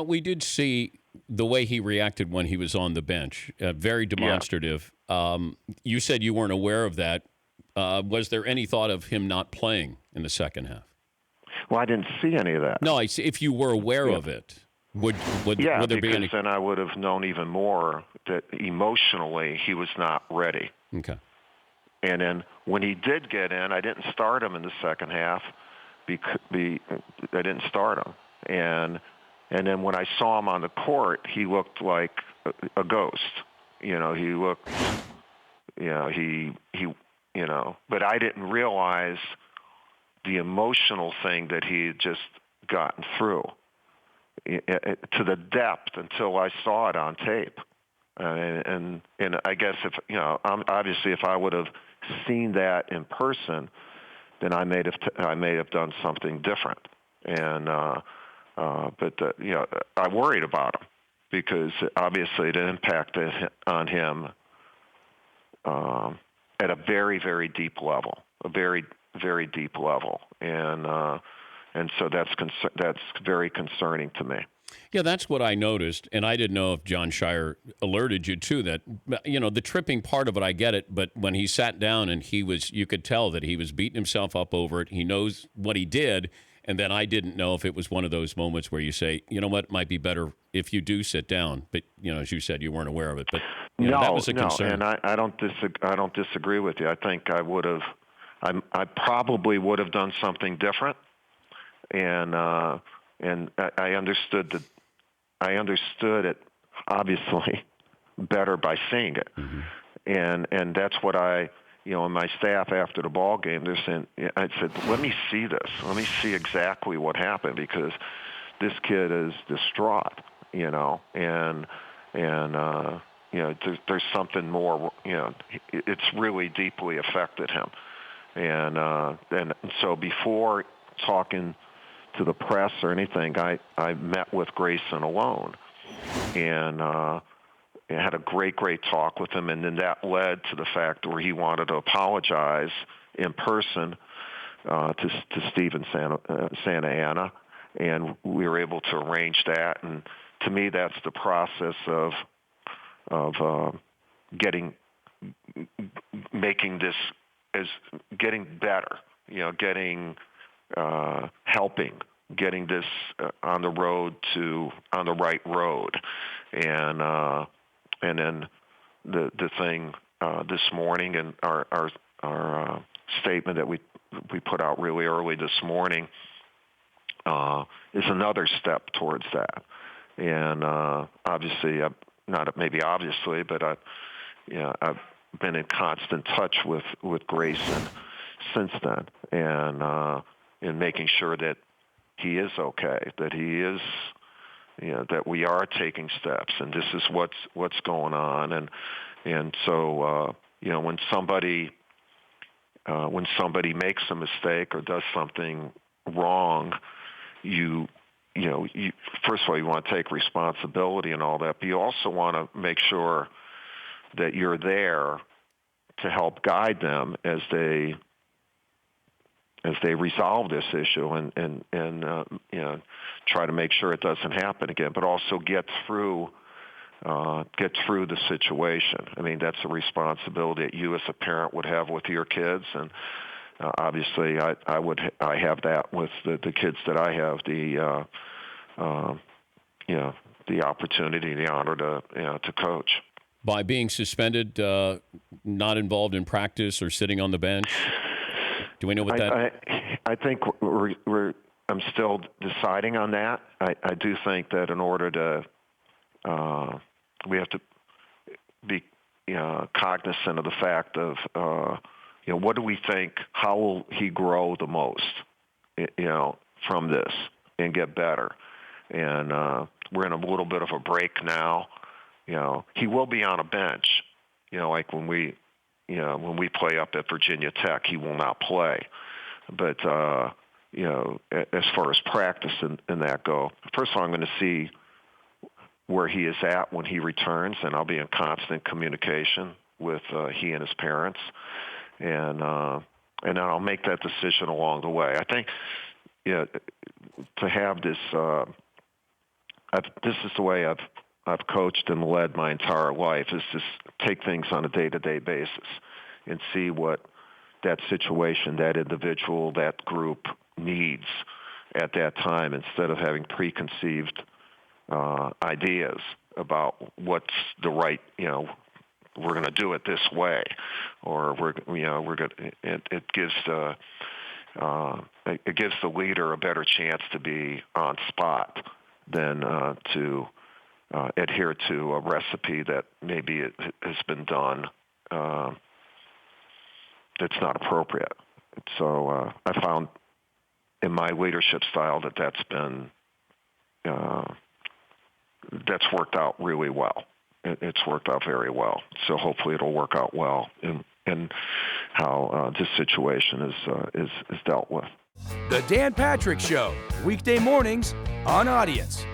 But we did see the way he reacted when he was on the bench, very Yeah. demonstrative. You said you weren't aware of that. Was there any thought of him not playing in the second half? Well, I didn't see any of that. No, if you were aware Yeah. of it, would Yeah, there be because any? then I would have known even more that emotionally he was not ready. Okay. And then when he did get in, I didn't start him in the second half. I didn't start him, and then when I saw him on the court, he looked like a ghost. He looked, but I didn't realize the emotional thing that he had just gotten through to the depth until I saw it on tape. And I guess obviously if I would have seen that in person, then I may have done something different. And but I worried about him because obviously it impacted on him at a very, very deep level, a very, very deep level, and so that's very concerning to me. Yeah, that's what I noticed, and I didn't know if John Shire alerted you to that. The tripping part of it, I get it, but when he sat down and you could tell that he was beating himself up over it. He knows what he did, and then I didn't know if it was one of those moments where you say, you know what, it might be better if you do sit down. But as you said, you weren't aware of it. But that was a concern. And I don't disagree with you. I think I would have, I probably would have done something different, and I understood it obviously better by seeing it, and that's what and my staff after the ball game, they're saying, I said, let me see this, let me see exactly what happened because this kid is distraught, and there's something more, it's really deeply affected him, and so before talking to the press or anything, I met with Grayson alone, and had a great talk with him, and then that led to the fact where he wanted to apologize in person to Stephen Santa Ana, and we were able to arrange that. And to me, that's the process of making this as getting better, getting helping, getting this on the right road, and then the thing this morning and our statement that we put out really early this morning is another step towards that. And obviously, not maybe obviously, but I've been in constant touch with Grayson since then, and in making sure that he is okay, that he is, that we are taking steps, and this is what's going on, and so when somebody makes a mistake or does something wrong, you first of all you want to take responsibility and all that, but you also want to make sure that you're there to help guide them as they resolve this issue and try to make sure it doesn't happen again, but also get through the situation. I mean, that's a responsibility that you as a parent would have with your kids, and obviously I have that with the kids that I have, the opportunity, the honor to coach. By being suspended, not involved in practice or sitting on the bench? Do we know what that? I think I'm still deciding on that. I do think that in order to, we have to be cognizant of the fact of, what do we think? How will he grow the most, from this and get better? And we're in a little bit of a break now. He will be on a bench, like when we play up at Virginia Tech, he will not play. But, as far as practice and that go, first of all, I'm going to see where he is at when he returns, and I'll be in constant communication with he and his parents. And then I'll make that decision along the way. I think, to have this this is the way I've coached and led my entire life, is just take things on a day-to-day basis and see what that situation, that individual, that group needs at that time, instead of having preconceived ideas about what's the right, we're going to do it this way, or we're going. It gives the leader a better chance to be on spot than to adhere to a recipe that maybe it has been done that's not appropriate. So I found in my leadership style that's been that's worked out really well. It's worked out very well. So hopefully it'll work out well in how this situation is dealt with. The Dan Patrick Show, weekday mornings on Audience.